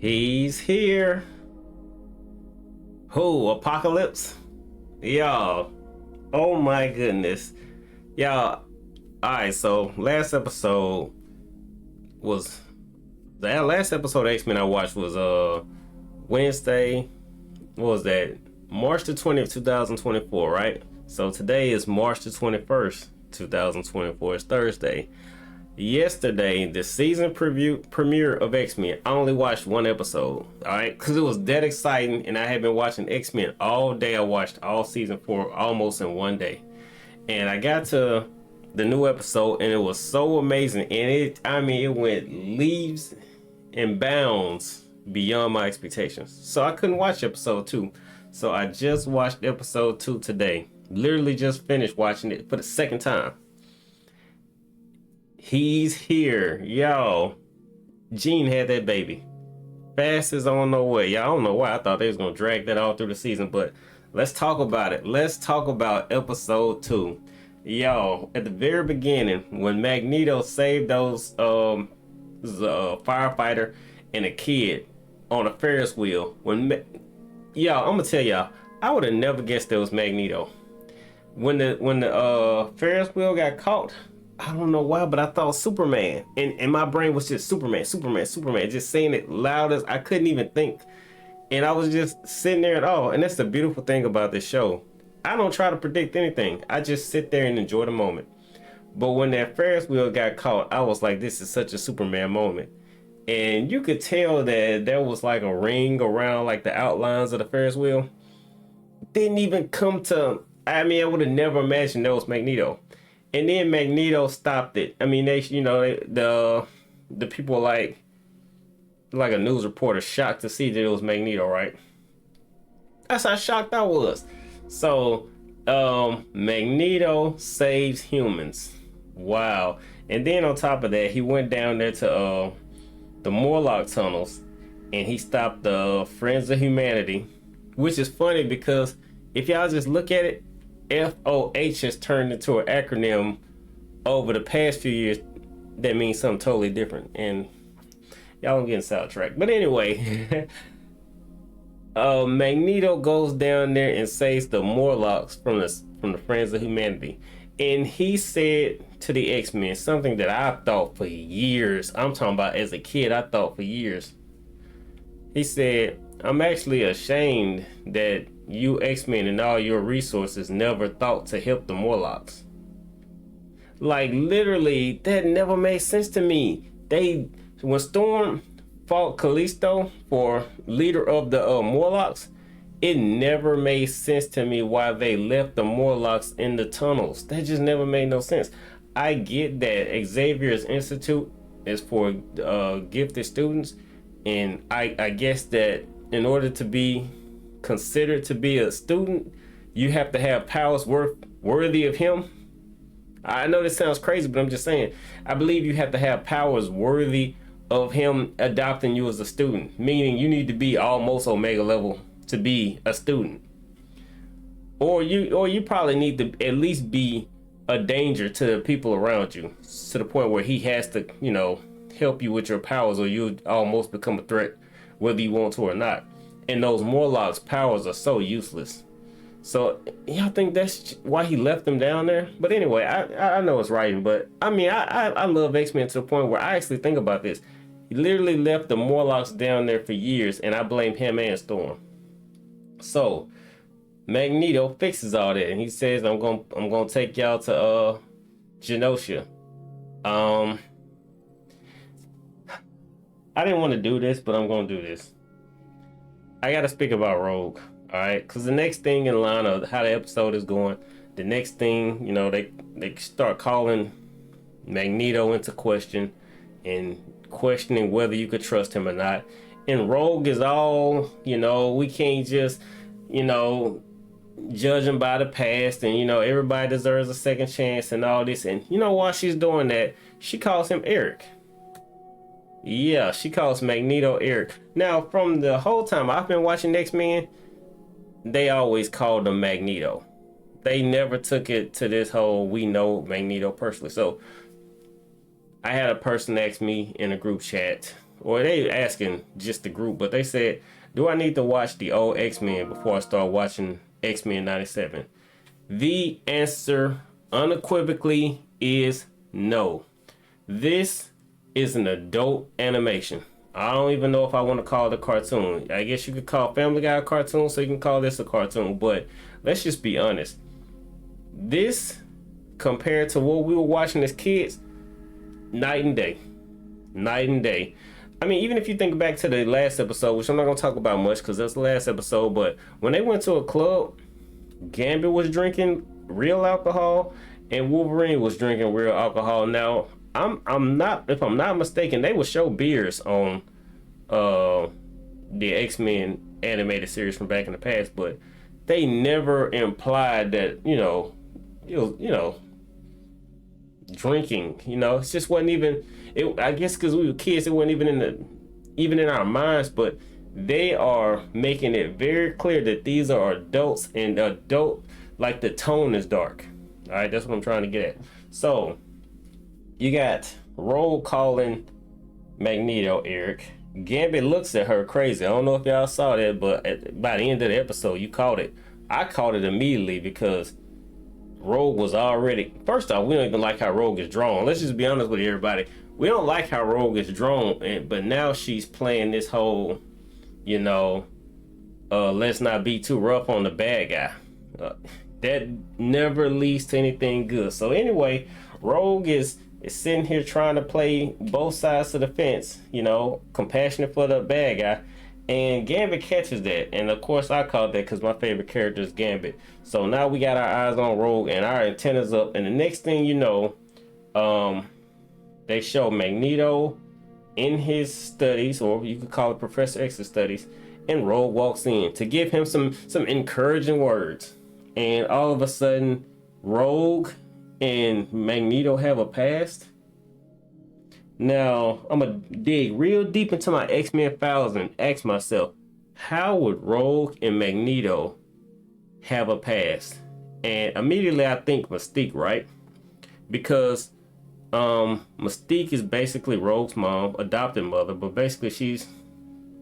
He's here. Who? Apocalypse? Y'all. Oh my goodness. Y'all. Alright, so last episode was the last episode of Xmen I watched was Wednesday. What was that? March the 20th, 2024, right? So today is March the 21st, 2024. It's Thursday. Yesterday, the season premiere of X-Men, I only watched one episode, alright? Because it was that exciting, and I had been watching X-Men all day. I watched all season 4 almost in one day. And I got to the new episode, and it was so amazing. And it went leaps and bounds beyond my expectations. So I couldn't watch episode 2. So I just watched episode 2 today. Literally just finished watching it for the second time. He's here, yo. Jean had that baby fast as I don't know what. Y'all, I don't know why I thought they was gonna drag that all through the season, but let's talk about it. Let's talk about episode 2. Yo, at the very beginning, when Magneto saved those a firefighter and a kid on a Ferris wheel. Y'all, I'm gonna tell y'all, I would have never guessed it was Magneto. When the Ferris wheel got caught, I don't know why, but I thought Superman. And my brain was just Superman. Just saying it loud as I couldn't even think. And I was just sitting there at all. And that's the beautiful thing about this show. I don't try to predict anything. I just sit there and enjoy the moment. But when that Ferris wheel got caught, I was like, this is such a Superman moment. And you could tell that there was like a ring around like the outlines of the Ferris wheel. Didn't even come to, I would have never imagined that was Magneto. And then Magneto stopped it. The people like a news reporter shocked to see that it was Magneto, right? That's how shocked I was. So, Magneto saves humans. Wow. And then on top of that, he went down there to the Morlock tunnels and he stopped the Friends of Humanity, which is funny because if y'all just look at it, FOH has turned into an acronym over the past few years that means something totally different. And y'all don't get sidetracked. But anyway, Magneto goes down there and saves the Morlocks from the Friends of Humanity. And he said to the X-Men something that I thought for years. I'm talking about as a kid, I thought for years. He said, I'm actually ashamed that you X-Men and all your resources never thought to help the Morlocks. Like literally, that never made sense to me. When Storm fought Callisto for leader of the Morlocks, it never made sense to me why they left the Morlocks in the tunnels. That just never made no sense. I get that Xavier's Institute is for gifted students, and I guess that in order to be considered to be a student, you have to have powers worthy of him. I know this sounds crazy, but I'm just saying, I believe you have to have powers worthy of him adopting you as a student, meaning you need to be almost Omega level to be a student, or you probably need to at least be a danger to the people around you, to the point where he has to help you with your powers, or you almost become a threat whether you want to or not. And those Morlocks' powers are so useless. So y'all think that's why he left them down there? But anyway, I know it's writing, but I love X-Men to the point where I actually think about this. He literally left the Morlocks down there for years, and I blame him and Storm. So Magneto fixes all that, and he says, I'm gonna take y'all to Genosha. I didn't want to do this, but I'm gonna do this. I gotta speak about Rogue, alright? Because the next thing in line of how the episode is going, the next thing, they start calling Magneto into question and questioning whether you could trust him or not. And Rogue is all, we can't just, judge him by the past, and everybody deserves a second chance and all this. And while she's doing that, she calls him Eric. Yeah, she calls Magneto Eric. Now, from the whole time I've been watching X-Men, they always called him Magneto. They never took it to this whole, we know Magneto personally. So I had a person ask me in a group chat or they asking just the group, but they said, do I need to watch the old X-Men before I start watching X-Men 97? The answer unequivocally is no. This is an adult animation. I don't even know if I want to call it a cartoon. I guess you could call Family Guy a cartoon, so you can call this a cartoon. But let's just be honest. This, compared to what we were watching as kids, night and day. Night and day. I mean, even if you think back to the last episode, which I'm not going to talk about much because that's the last episode, but when they went to a club, Gambit was drinking real alcohol and Wolverine was drinking real alcohol. Now, I'm not, if I'm not mistaken, they would show beers on the X-Men animated series from back in the past, but they never implied that, drinking, it just wasn't even, I guess because we were kids, it wasn't even in our minds, but they are making it very clear that these are adults, and like the tone is dark. All right, that's what I'm trying to get at. So you got Rogue calling Magneto Eric. Gambit looks at her crazy. I don't know if y'all saw that, but by the end of the episode, you caught it. I caught it immediately because Rogue was already... First off, we don't even like how Rogue is drawn. Let's just be honest with everybody. We don't like how Rogue is drawn, but now she's playing this whole, let's not be too rough on the bad guy. That never leads to anything good. So anyway, Rogue is sitting here trying to play both sides of the fence, compassionate for the bad guy. And Gambit catches that. And of course I called that because my favorite character is Gambit. So now we got our eyes on Rogue and our antennas up. And the next thing you know, they show Magneto in his studies, or you could call it Professor X's studies. And Rogue walks in to give him some encouraging words. And all of a sudden, Rogue and Magneto have a past. Now, I'm going to dig real deep into my X-Men files and ask myself, how would Rogue and Magneto have a past? And immediately I think Mystique, right? Because Mystique is basically Rogue's mom, adopted mother, but basically she's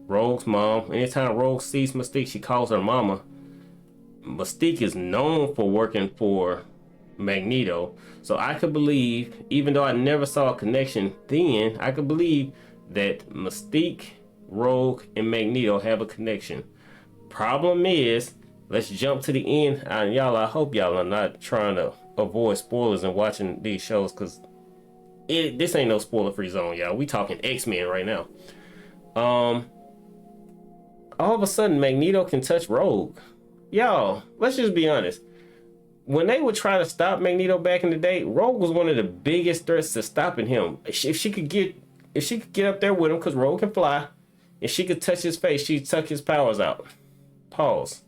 Rogue's mom. Anytime Rogue sees Mystique, she calls her mama. Mystique is known for working for Magneto, so I could believe, even though I never saw a connection then, I could believe that Mystique, Rogue, and Magneto have a connection. Problem is, let's jump to the end. And y'all, I hope y'all are not trying to avoid spoilers and watching these shows, because this ain't no spoiler free zone, y'all. We talking X-Men right now. All of a sudden Magneto can touch Rogue. Y'all, let's just be honest. When they would try to stop Magneto back in the day, Rogue was one of the biggest threats to stopping him. If she could get up there with him, because Rogue can fly, and she could touch his face, she'd suck his powers out. Pause.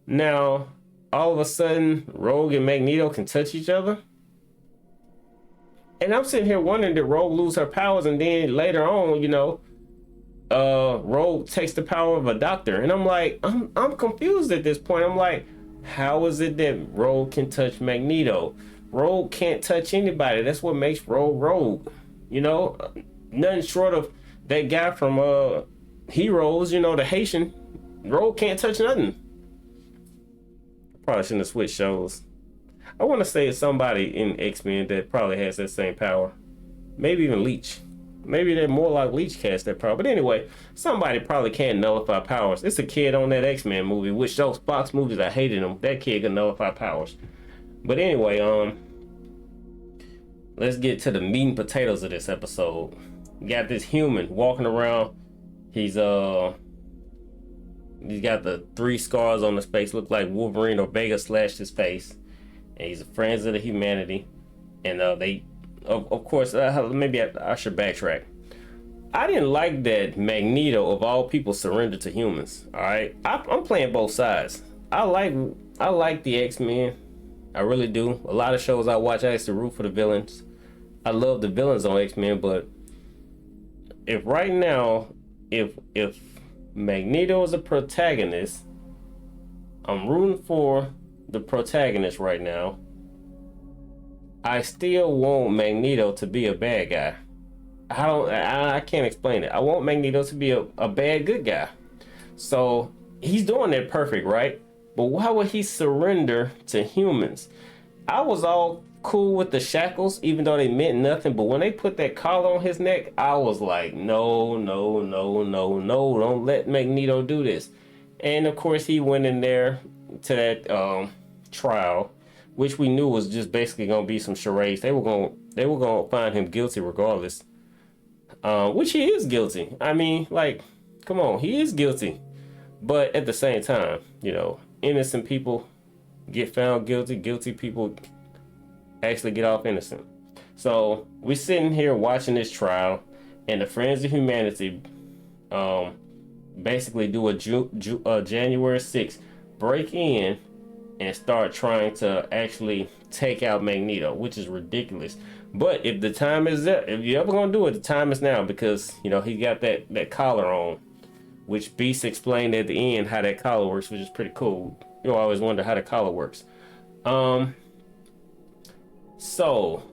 Now, all of a sudden, Rogue and Magneto can touch each other. And I'm sitting here wondering, did Rogue lose her powers, and then later on, Rogue takes the power of a doctor, and I'm like, I'm confused at this point. I'm like, how is it that Rogue can touch Magneto? Rogue can't touch anybody. That's what makes Rogue Rogue. Nothing short of that guy from Heroes, the Haitian. Rogue can't touch nothing. Probably shouldn't have switched shows. I want to say it's somebody in X-Men that probably has that same power. Maybe even Leech. Maybe they're more like Leech cast that power. But anyway, somebody probably can nullify powers. It's a kid on that X-Men movie, which those Fox movies, I hated them. That kid can nullify powers. But anyway, let's get to the meat and potatoes of this episode. You got this human walking around. He's got the 3 scars on his face, look like Wolverine or Vega slashed his face. And he's a friends of the humanity. And of course, maybe I should backtrack. I didn't like that Magneto, of all people, surrendered to humans. All right, I'm playing both sides. I like the X-Men. I really do. A lot of shows I watch, I used to root for the villains. I love the villains on X-Men, but if right now, if Magneto is a protagonist, I'm rooting for the protagonist right now. I still want Magneto to be a bad guy. I can't explain it. I want Magneto to be a bad good guy. So he's doing that perfect, right? But why would he surrender to humans? I was all cool with the shackles, even though they meant nothing. But when they put that collar on his neck, I was like, no, no, no, no, no, don't let Magneto do this. And of course, he went in there to that trial, which we knew was just basically gonna be some charades. They were gonna find him guilty regardless. Which he is guilty. I mean, like, come on, he is guilty. But at the same time, innocent people get found guilty. Guilty people actually get off innocent. So we're sitting here watching this trial, and the Friends of Humanity basically do a January 6th break in and start trying to actually take out Magneto, which is ridiculous. But if the time is there, if you're ever gonna do it, the time is now, because he got that collar on, which Beast explained at the end how that collar works, which is pretty cool. You always wonder how the collar works. So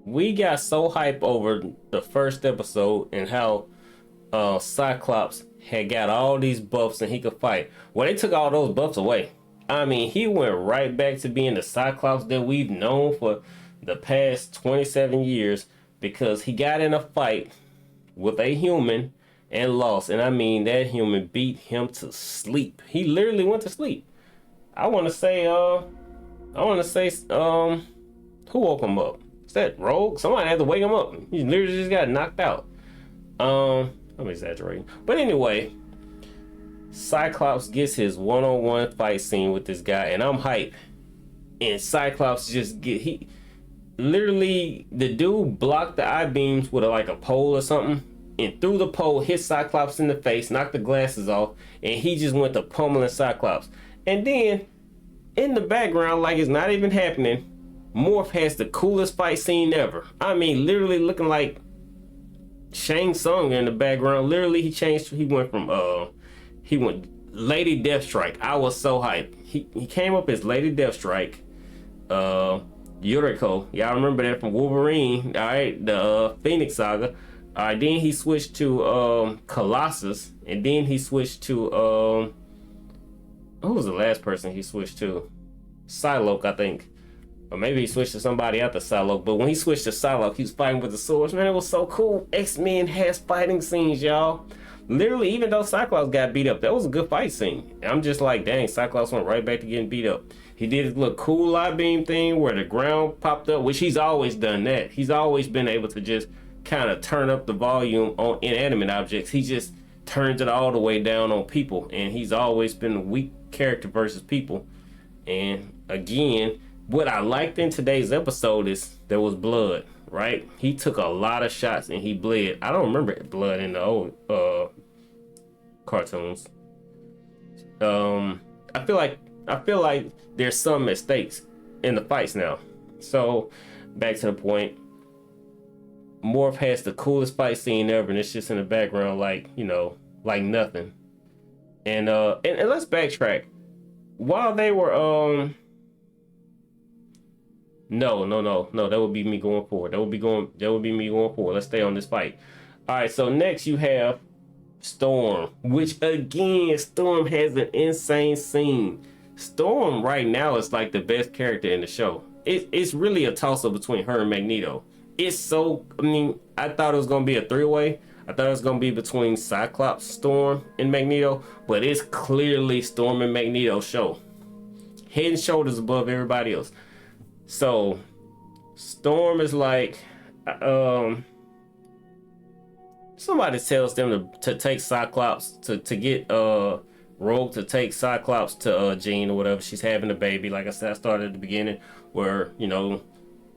we got so hyped over the first episode and how Cyclops had got all these buffs and he could fight. Well, they took all those buffs away. I mean, he went right back to being the Cyclops that we've known for the past 27 years, because he got in a fight with a human and lost. And I mean, that human beat him to sleep. He literally went to sleep. I want to say, who woke him up? Is that Rogue? Somebody had to wake him up. He literally just got knocked out. I'm exaggerating. But anyway, Cyclops gets his one-on-one fight scene with this guy, and I'm hyped. And Cyclops he literally, the dude blocked the eye beams with like a pole or something, and threw the pole, hit Cyclops in the face, knocked the glasses off, and he just went to pummeling Cyclops. And then in the background, like it's not even happening, Morph has the coolest fight scene ever. I mean, literally looking like Shang Tsung in the background. Literally, he went Lady Deathstrike. I was so hyped. He came up as Lady Deathstrike. Yuriko, y'all remember that from Wolverine, all right, the Phoenix Saga. All right, then he switched to Colossus, and then he switched to who was the last person he switched to? Psylocke, I think. Or maybe he switched to somebody after Psylocke. But when he switched to Psylocke, he was fighting with the swords. Man, it was so cool. X-Men has fighting scenes, y'all. Literally, even though Cyclops got beat up, that was a good fight scene. And I'm just like, dang, Cyclops went right back to getting beat up. He did his little cool light beam thing where the ground popped up, which he's always done that. He's always been able to just kind of turn up the volume on inanimate objects. He just turns it all the way down on people. And he's always been a weak character versus people. And again, what I liked in today's episode is there was blood, right? He took a lot of shots and he bled. I don't remember blood in the old cartoons. I feel like there's some mistakes in the fights now. So back to the point, Morph has the coolest fight scene ever, and it's just in the background, like nothing. And let's backtrack. While they were No, that would be me going forward. That would be me going forward. Let's stay on this fight. All right, so next you have Storm, which again, Storm has an insane scene. Storm right now is like the best character in the show. It's really a toss-up between her and Magneto. I thought it was gonna be a three-way. I thought it was gonna be between Cyclops, Storm, and Magneto, but it's clearly Storm and Magneto's show. Head and shoulders above everybody else. So Storm is like, somebody tells them to take Cyclops to get Rogue to take Cyclops to Jean or whatever. She's having a baby. Like I said, I started at the beginning where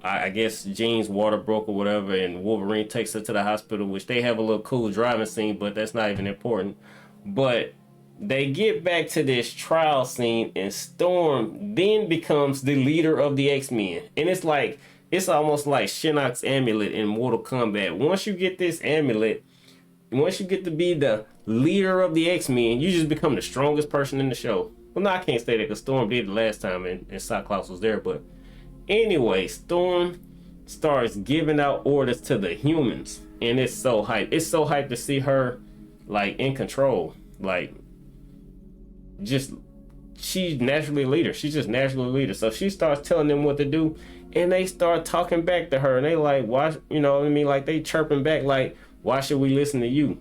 I guess Jean's water broke or whatever, and Wolverine takes her to the hospital, which they have a little cool driving scene, but that's not even important. But they get back to this trial scene, and Storm then becomes the leader of the X-Men. And it's almost like Shinnok's amulet in Mortal Kombat. Once you get this amulet, once you get to be the leader of the X-Men, you just become the strongest person in the show. Well, no, I can't say that because Storm did the last time and Cyclops was there. But anyway, Storm starts giving out orders to the humans. and it's so hype. It's so hype to see her like in control. Like just she's naturally a leader. She's just naturally a leader. So she starts telling them what to do, and they start talking back to her, and they like, why, you know what I mean? Like they chirping back, like, why should we listen to you?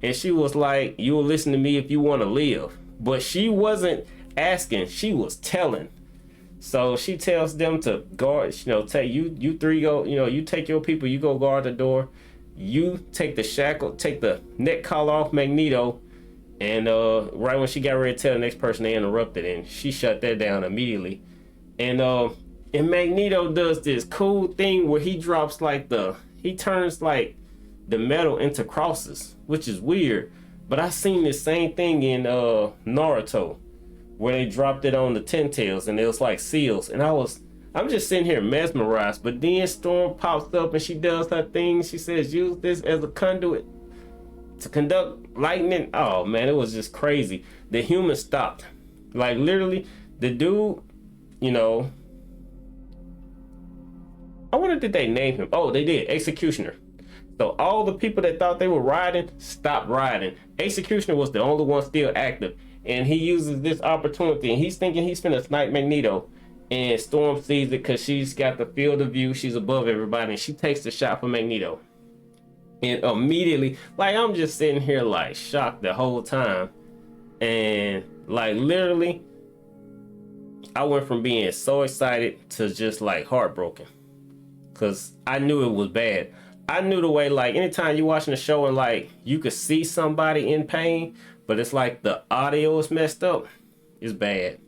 And she was like, you will listen to me if you want to live. But she wasn't asking, she was telling. So she tells them to guard, you know, take you three go, you know, you take your people, you go guard the door. You take the shackle, take the neck collar off Magneto, and right when she got ready to tell the next person, they interrupted, and she shut that down immediately. And Magneto does this cool thing where he drops like he turns like the metal into crosses, which is weird. But I seen this same thing in Naruto, where they dropped it on the Ten Tails, and it was like seals, and I'm just sitting here mesmerized. But then Storm pops up and she does her thing. She says, use this as a conduit to conduct lightning. Oh man, it was just crazy. The human stopped. Like literally, the dude, you know, I wonder did they name him? Oh, they did. Executioner. So all the people that thought they were riding stopped riding. Executioner was the only one still active. And he uses this opportunity, and he's thinking he's finna snipe Magneto. And Storm sees it because she's got the field of view. She's above everybody, and she takes the shot for Magneto. And immediately, like, I'm just sitting here like shocked the whole time. And like literally, I went from being so excited to just like heartbroken. Because I knew it was bad. I knew the way, like, anytime you're watching a show and like you could see somebody in pain, but it's like the audio is messed up, it's bad.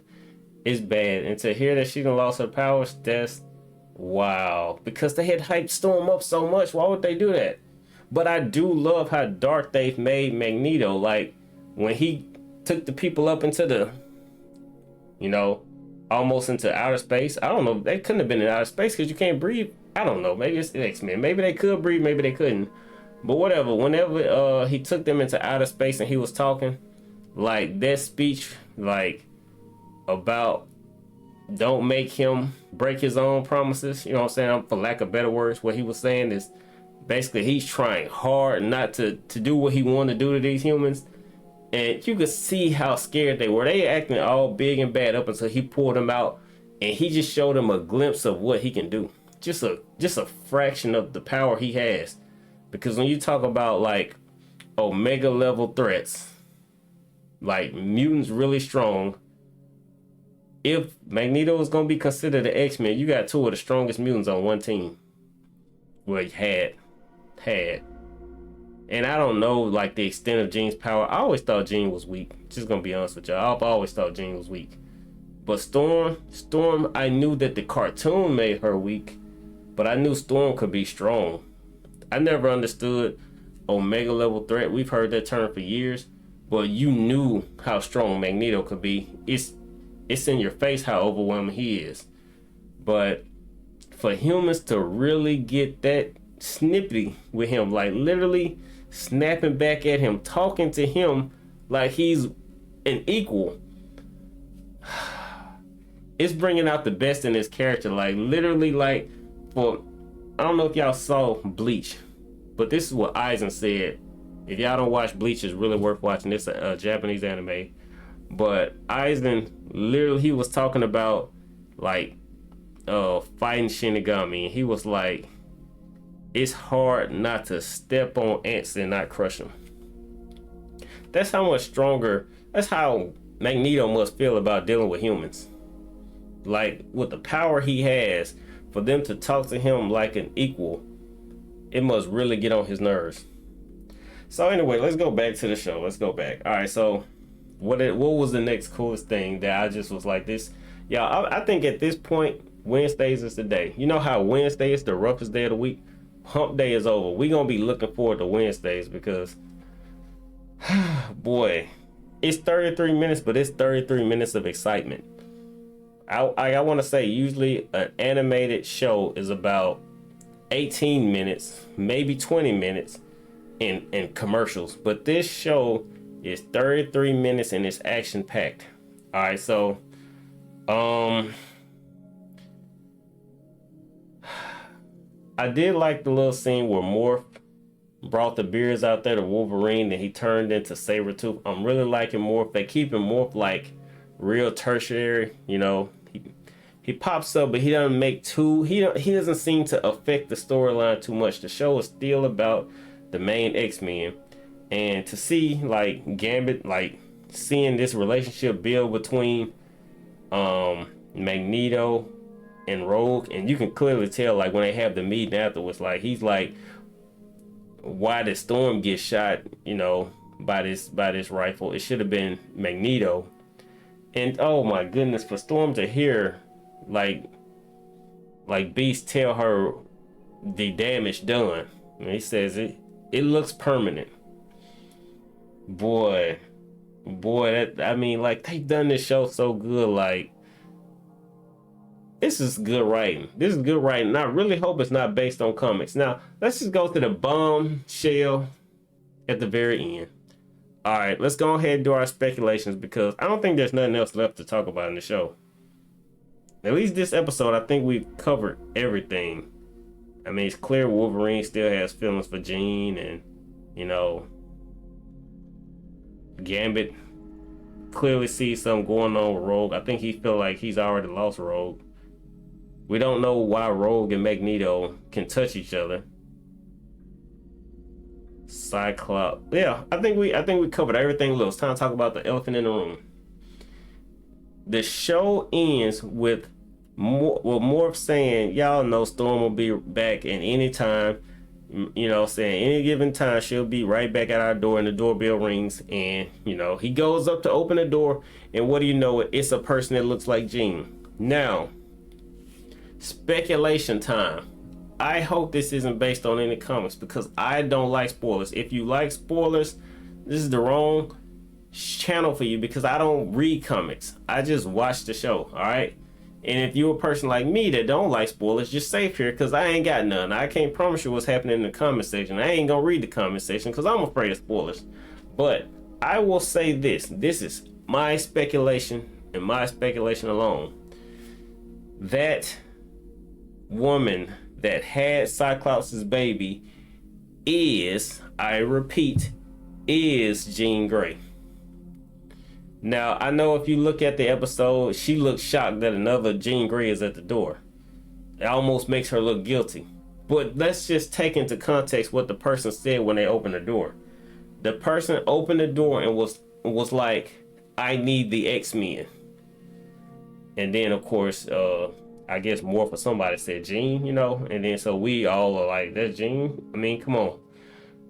It's bad. And to hear that she done lost her powers, that's wow. Because they had hyped Storm up so much, why would they do that? But I do love how dark they've made Magneto. Like when he took the people up into the, you know, almost into outer space. I don't know. They couldn't have been in outer space because you can't breathe. I don't know. Maybe it's Xmen. Maybe they could breathe. Maybe they couldn't. But whatever. Whenever he took them into outer space and he was talking, like that speech, like about don't make him break his own promises. You know what I'm saying? For lack of better words, what he was saying is basically he's trying hard not to do what he wanted to do to these humans. And you could see how scared they were. They acting all big and bad up until he pulled them out, and he just showed them a glimpse of what he can do. Just a fraction of the power he has. Because when you talk about like Omega level threats, like mutants really strong, if Magneto is gonna be considered an X-Men, you got two of the strongest mutants on one team. Well, you had. And I don't know like the extent of Jean's power. I always thought Jean was weak. Just gonna be honest with y'all. I've always thought Jean was weak. But Storm, I knew that the cartoon made her weak, but I knew Storm could be strong. I never understood Omega level threat. We've heard that term for years, but you knew how strong Magneto could be. It's in your face how overwhelming he is. But for humans to really get that snippy with him, like literally snapping back at him, talking to him like he's an equal, it's bringing out the best in his character. Like literally, like for I don't know if y'all saw Bleach, but this is what Eisen said. If y'all don't watch Bleach, it's really worth watching. It's a Japanese anime. But Eisen literally, he was talking about like fighting Shinigami, and he was like, it's hard not to step on ants and not crush them. That's how much stronger, that's how Magneto must feel about dealing with humans. Like with the power he has, for them to talk to him like an equal, it must really get on his nerves. So anyway, let's go back to the show. Let's go back. All right, so what was the next coolest thing that I just was like this? Y'all, I think at this point, Wednesdays is the day. You know how Wednesday is the roughest day of the week? Hump day is over. We're going to be looking forward to Wednesdays because, boy, it's 33 minutes, but it's 33 minutes of excitement. I want to say usually an animated show is about 18 minutes, maybe 20 minutes in commercials. But this show is 33 minutes and it's action packed. All right, so I did like the little scene where Morph brought the beards out there to Wolverine, and he turned into Sabretooth. I'm really liking Morph. They keep him Morph like real tertiary, you know. He pops up, but he doesn't make too. He doesn't seem to affect the storyline too much. The show is still about the main X-Men, and to see like Gambit, like seeing this relationship build between Magneto and Rogue, and you can clearly tell like when they have the meeting afterwards, like he's like, why did Storm get shot, you know, by this rifle? It should have been Magneto. And oh my goodness, for Storm to hear like Beast tell her the damage done, and he says it looks permanent. Boy, that, I mean, like, they've done this show so good. Like, this is good writing. And I really hope it's not based on comics. Now, let's just go to the bombshell at the very end. All right, let's go ahead and do our speculations, because I don't think there's nothing else left to talk about in the show. At least this episode, I think we've covered everything. I mean, it's clear Wolverine still has feelings for Jean, and, you know, Gambit clearly sees something going on with Rogue. I think he feel like he's already lost Rogue. We don't know why Rogue and Magneto can touch each other. Cyclops. Yeah, I think we covered everything. Look, it's time to talk about the elephant in the room. The show ends with Morph saying, y'all know Storm will be back at any time. You know, saying any given time she'll be right back at our door, and the doorbell rings, and you know, he goes up to open the door, and what do you know, it's a person that looks like Jean. Now, speculation time. I hope this isn't based on any comics, because I don't like spoilers. If you like spoilers, this is the wrong channel for you, because I don't read comics. I just watch the show, all right? And if you're a person like me that don't like spoilers, just safe here, because I ain't got none. I can't promise you what's happening in the comment section. I ain't gonna read the comment section because I'm afraid of spoilers. But I will say this. This is my speculation, and my speculation alone. That woman that had Cyclops' baby is, I repeat, is Jean Grey. Now, I know if you look at the episode, she looks shocked that another Jean Grey is at the door. It almost makes her look guilty. But let's just take into context what the person said when they opened the door. The person opened the door and was like, I need the X-Men. And then, of course, I guess more for somebody said Jean, you know. And then so we all are like, that's Jean? I mean, come on.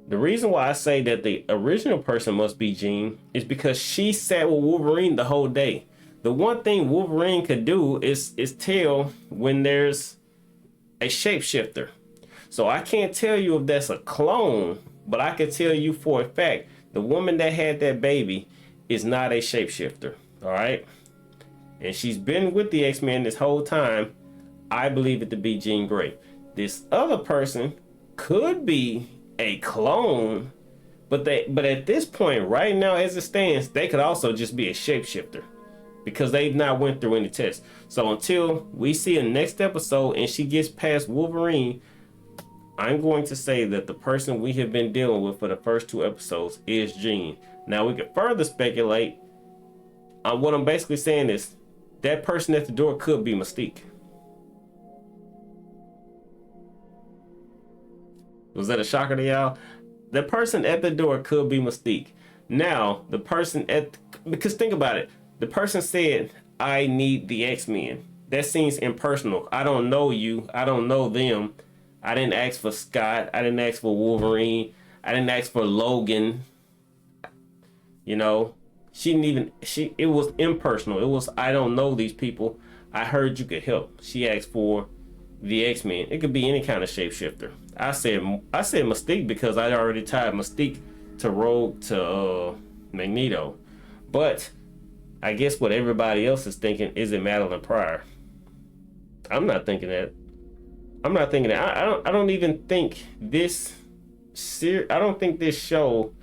The reason why I say that the original person must be Jean is because she sat with Wolverine the whole day. The one thing Wolverine could do is tell when there's a shapeshifter. So I can't tell you if that's a clone, but I can tell you for a fact the woman that had that baby is not a shapeshifter. All right? And she's been with the X-Men this whole time. I believe it to be Jean Grey. This other person could be a clone, but at this point right now as it stands, they could also just be a shapeshifter, because they've not went through any tests. So until we see a next episode and she gets past Wolverine, I'm going to say that the person we have been dealing with for the first 2 episodes is Jean. Now we can further speculate. What I'm basically saying is that person at the door could be Mystique. Was that a shocker to y'all? The person at the door could be Mystique. Now, the person because think about it. The person said, I need the X-Men. That seems impersonal. I don't know you. I don't know them. I didn't ask for Scott. I didn't ask for Wolverine. I didn't ask for Logan. You know, it was impersonal. It was, I don't know these people. I heard you could help. She asked for the X-Men. It could be any kind of shapeshifter. I said Mystique because I already tied Mystique to Rogue to Magneto. But I guess what everybody else is thinking, is it Madeline Pryor? I'm not thinking that. I don't even think this I don't think this show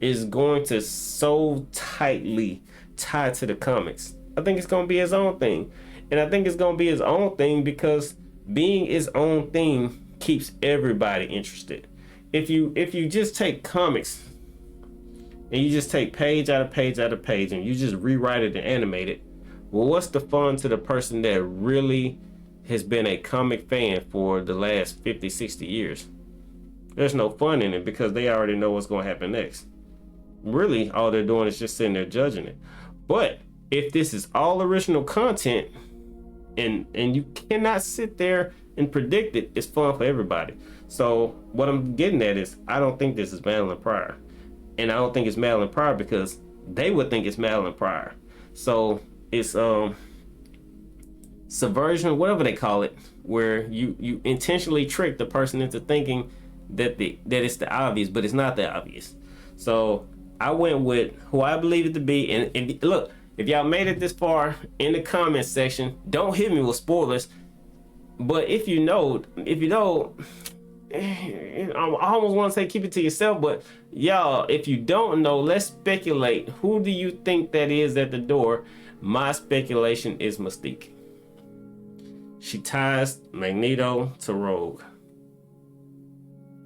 is going to so tightly tie to the comics. I think it's going to be his own thing. And I think it's going to be his own thing because being his own thing keeps everybody interested. if you just take comics and you just take page out of page out of page and you just rewrite it and animate it, well, what's the fun to the person that really has been a comic fan for the last 50, 60 years? There's no fun in it because they already know what's going to happen next. Really, all they're doing is just sitting there judging it. But if this is all original content and you cannot sit there and predict it, it's fun for everybody. So what I'm getting at is, I don't think this is Madeline Pryor. And I don't think it's Madeline Pryor because they would think it's Madeline Pryor. So it's subversion, whatever they call it, where you intentionally trick the person into thinking that it's the obvious, but it's not the obvious. So I went with who I believe it to be. And look, if y'all made it this far in the comment section, don't hit me with spoilers. But if you know, I almost want to say keep it to yourself, but y'all, if you don't know, let's speculate. Who do you think that is at the door? My speculation is Mystique. She ties Magneto to Rogue.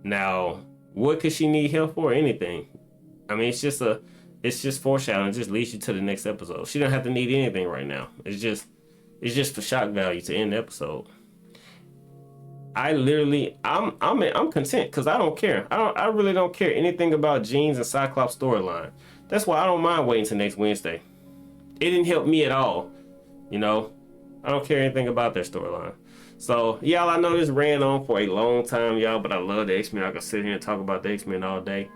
Now, what could she need help for? Anything. I mean, it's just foreshadowing. It just leads you to the next episode. She don't have to need anything right now. It's just for shock value to end the episode. I'm content because I don't care. I really don't care anything about Jean's and Cyclops storyline. That's why I don't mind waiting till next Wednesday. It didn't help me at all. You know, I don't care anything about their storyline. So, y'all, I know this ran on for a long time, y'all, but I love the X-Men. I can sit here and talk about the X-Men all day.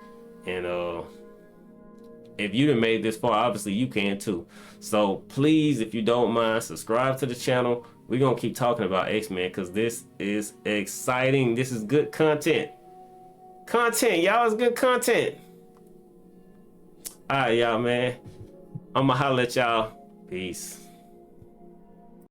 And if you done made this far, obviously you can too. So please, if you don't mind, subscribe to the channel. We're going to keep talking about X-Men because this is exciting. This is good content. Y'all, is good content. All right, y'all, man. I'm going to holler at y'all. Peace.